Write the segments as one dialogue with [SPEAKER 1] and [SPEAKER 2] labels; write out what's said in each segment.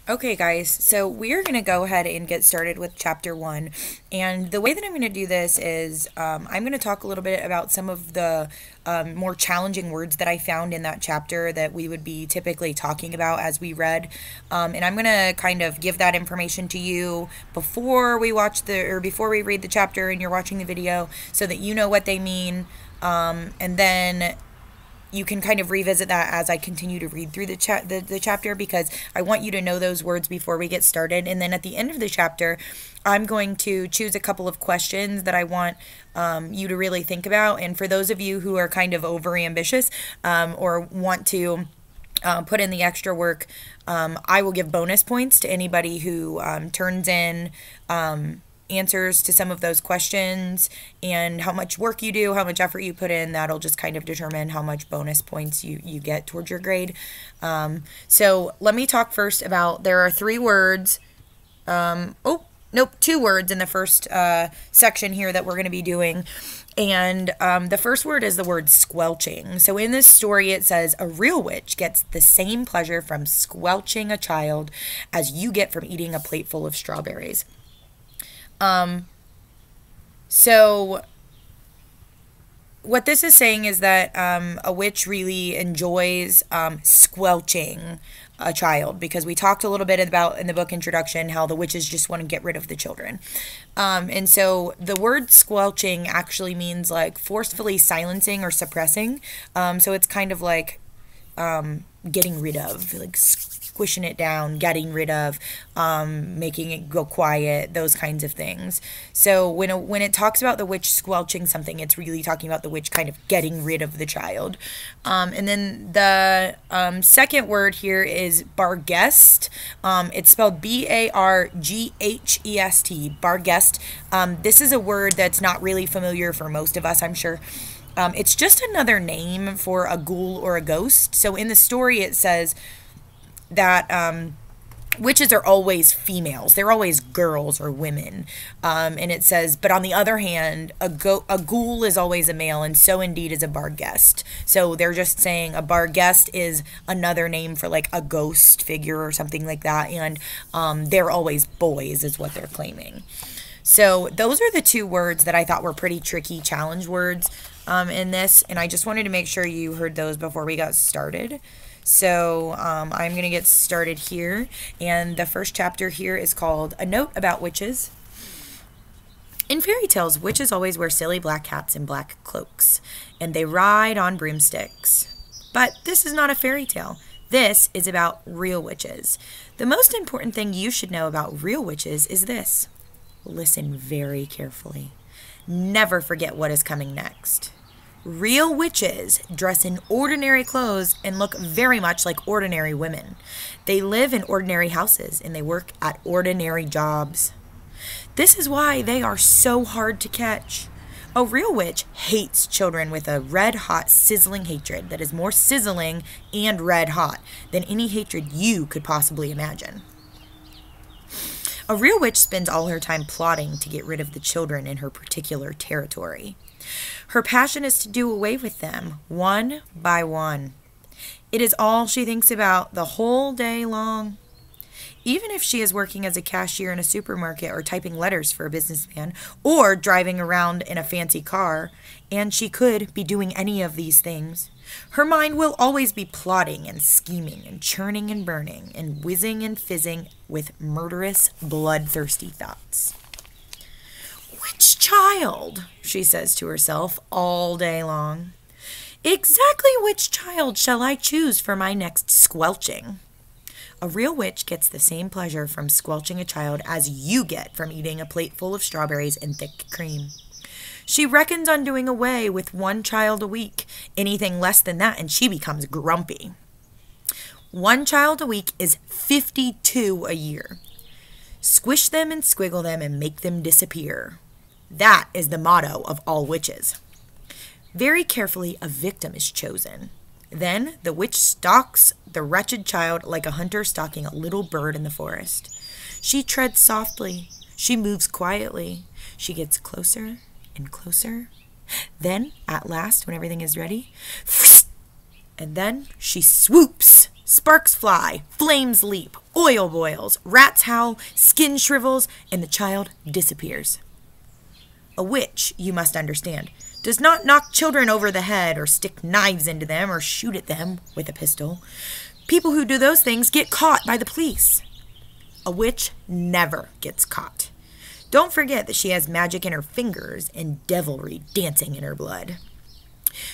[SPEAKER 1] Okay, guys, so we are going to go ahead and get started with chapter one. And the way that I'm going to do this is I'm going to talk a little bit about some of the more challenging words that I found in that chapter that we would be typically talking about as we read. And I'm going to kind of give that information to you before we before we read the chapter and you're watching the video so that you know what they mean. And then you can kind of revisit that as I continue to read through the chapter, because I want you to know those words before we get started. And then at the end of the chapter, I'm going to choose a couple of questions that I want you to really think about. And for those of you who are kind of over ambitious or want to put in the extra work, I will give bonus points to anybody who turns in answers to some of those questions, and how much work you do, how much effort you put in. That'll just kind of determine how much bonus points you get towards your grade. So let me talk first about, there are three words. Two words in the first section here that we're going to be doing. And the first word is the word squelching. So in this story, it says, a real witch gets the same pleasure from squelching a child as you get from eating a plateful of strawberries. So what this is saying is that a witch really enjoys squelching a child, because we talked a little bit about in the book introduction how the witches just want to get rid of the children. And so the word squelching actually means like forcefully silencing or suppressing. So it's kind of like getting rid of, like squishing it down, getting rid of, making it go quiet, those kinds of things. So when it talks about the witch squelching something, it's really talking about the witch kind of getting rid of the child. And then the second word here is barghest. It's spelled Barghest, barghest. This is a word that's not really familiar for most of us, I'm sure. It's just another name for a ghoul or a ghost. So in the story, it says that witches are always females. They're always girls or women. And it says, but on the other hand, a ghoul is always a male, and so indeed is a barghest. So they're just saying a barghest is another name for like a ghost figure or something like that. And they're always boys is what they're claiming. So those are the two words that I thought were pretty tricky challenge words in this. And I just wanted to make sure you heard those before we got started. So I'm going to get started here. And the first chapter here is called A Note About Witches. In fairy tales, witches always wear silly black hats and black cloaks, and they ride on broomsticks. But this is not a fairy tale. This is about real witches. The most important thing you should know about real witches is this. Listen very carefully. Never forget what is coming next. Real witches dress in ordinary clothes and look very much like ordinary women. They live in ordinary houses and they work at ordinary jobs. This is why they are so hard to catch. A real witch hates children with a red-hot, sizzling hatred that is more sizzling and red-hot than any hatred you could possibly imagine. A real witch spends all her time plotting to get rid of the children in her particular territory. Her passion is to do away with them, one by one. It is all she thinks about the whole day long. Even if she is working as a cashier in a supermarket or typing letters for a businessman or driving around in a fancy car, and she could be doing any of these things, her mind will always be plotting and scheming and churning and burning and whizzing and fizzing with murderous, bloodthirsty thoughts. Which child, she says to herself all day long. Exactly which child shall I choose for my next squelching? A real witch gets the same pleasure from squelching a child as you get from eating a plate full of strawberries and thick cream. She reckons on doing away with one child a week. Anything less than that, and she becomes grumpy. One child a week is 52 a year. Squish them and squiggle them and make them disappear. That is the motto of all witches. Very carefully, a victim is chosen. Then the witch stalks the wretched child like a hunter stalking a little bird in the forest. She treads softly. She moves quietly. She gets closer and closer. Then, at last, when everything is ready, and then she swoops Sparks fly, flames leap, oil boils, rats howl, skin shrivels, and the child disappears. A witch, you must understand, does not knock children over the head or stick knives into them or shoot at them with a pistol. People who do those things get caught by the police. A witch never gets caught. Don't forget that she has magic in her fingers and devilry dancing in her blood.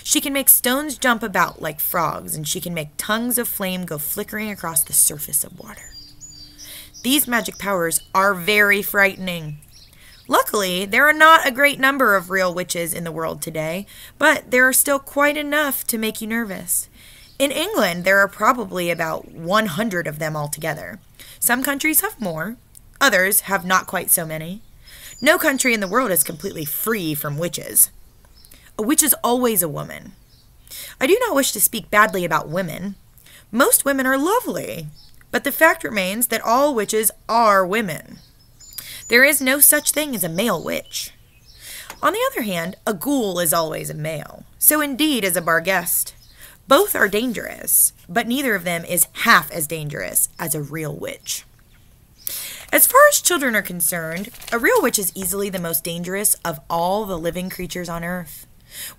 [SPEAKER 1] She can make stones jump about like frogs, and she can make tongues of flame go flickering across the surface of water. These magic powers are very frightening. Luckily, there are not a great number of real witches in the world today, but there are still quite enough to make you nervous. In England, there are probably about 100 of them altogether. Some countries have more, others have not quite so many. No country in the world is completely free from witches. A witch is always a woman. I do not wish to speak badly about women. Most women are lovely, but the fact remains that all witches are women. There is no such thing as a male witch. On the other hand, a ghoul is always a male, so indeed is a Barghest. Both are dangerous, but neither of them is half as dangerous as a real witch. As far as children are concerned, a real witch is easily the most dangerous of all the living creatures on earth.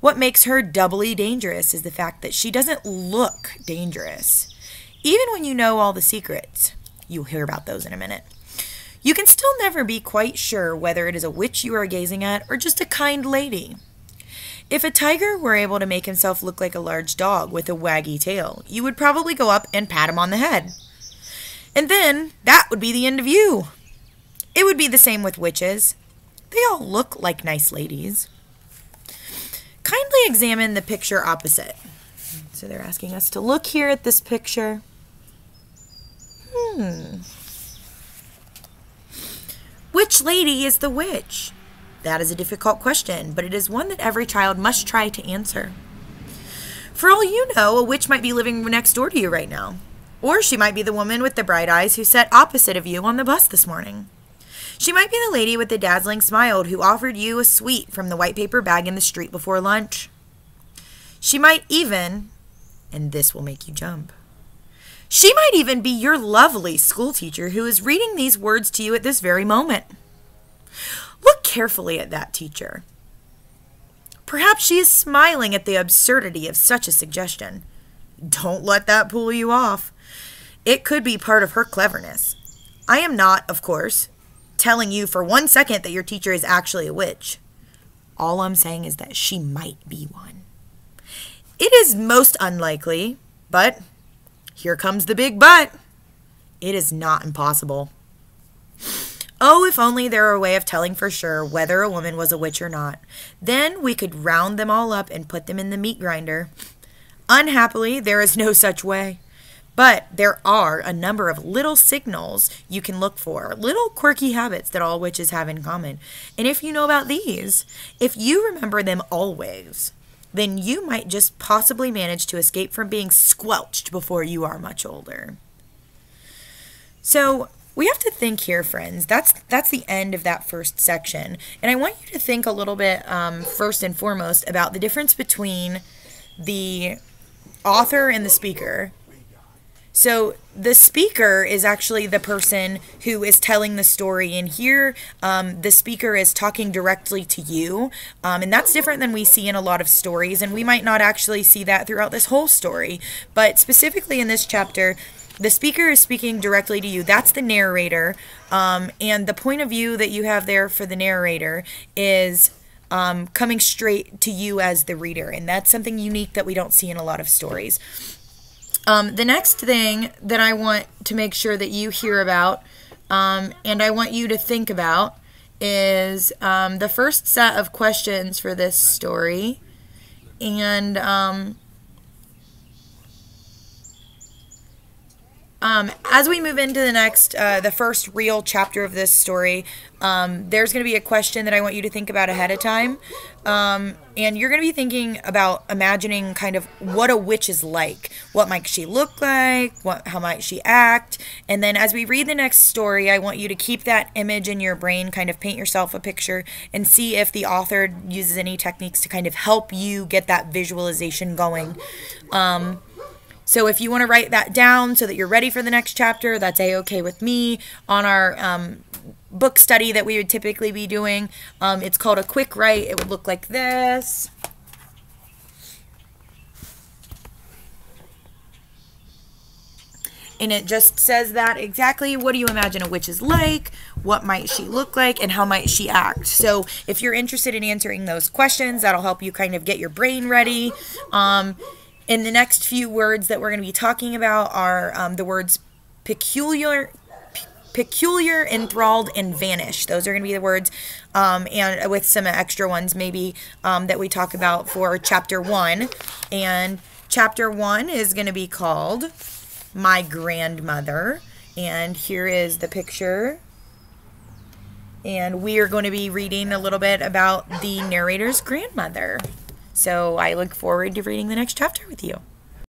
[SPEAKER 1] What makes her doubly dangerous is the fact that she doesn't look dangerous. Even when you know all the secrets, you'll hear about those in a minute, you can still never be quite sure whether it is a witch you are gazing at or just a kind lady. If a tiger were able to make himself look like a large dog with a waggy tail, you would probably go up and pat him on the head. And then that would be the end of you. It would be the same with witches. They all look like nice ladies. Kindly examine the picture opposite. So they're asking us to look here at this picture. Which lady is the witch? That is a difficult question, but it is one that every child must try to answer. For all you know, a witch might be living next door to you right now. Or she might be the woman with the bright eyes who sat opposite of you on the bus this morning. She might be the lady with the dazzling smile who offered you a sweet from the white paper bag in the street before lunch. She might even, and this will make you jump, she might even be your lovely school teacher who is reading these words to you at this very moment. Look carefully at that teacher. Perhaps she is smiling at the absurdity of such a suggestion. Don't let that pull you off. It could be part of her cleverness. I am not, of course, telling you for 1 second that your teacher is actually a witch. All I'm saying is that she might be one. It is most unlikely, but here comes the big but. It is not impossible. Oh, if only there were a way of telling for sure whether a woman was a witch or not. Then we could round them all up and put them in the meat grinder. Unhappily, there is no such way. But there are a number of little signals you can look for, little quirky habits that all witches have in common. And if you know about these, if you remember them always, then you might just possibly manage to escape from being squelched before you are much older. So we have to think here, friends. That's the end of that first section. And I want you to think a little bit, first and foremost, about the difference between the author and the speaker. So the speaker is actually the person who is telling the story, and here the speaker is talking directly to you, and that's different than we see in a lot of stories, and we might not actually see that throughout this whole story, but specifically in this chapter, the speaker is speaking directly to you. That's the narrator, and the point of view that you have there for the narrator is coming straight to you as the reader, and that's something unique that we don't see in a lot of stories. The next thing that I want to make sure that you hear about, and I want you to think about, is the first set of questions for this story. And as we move into the next, the first real chapter of this story, there's going to be a question that I want you to think about ahead of time. And you're going to be thinking about imagining kind of what a witch is like. What might she look like? How might she act? And then as we read the next story, I want you to keep that image in your brain, kind of paint yourself a picture, and see if the author uses any techniques to kind of help you get that visualization going. So if you want to write that down so that you're ready for the next chapter, that's a-okay with me. On our book study that we would typically be doing, it's called a quick write. It would look like this. And it just says that exactly. What do you imagine a witch is like? What might she look like? And how might she act? So if you're interested in answering those questions, that'll help you kind of get your brain ready. And the next few words that we're going to be talking about are the words peculiar, enthralled, and vanish. Those are going to be the words, and with some extra ones maybe that we talk about for chapter 1. And chapter 1 is going to be called My Grandmother. And here is the picture. And we are going to be reading a little bit about the narrator's grandmother. So I look forward to reading the next chapter with you.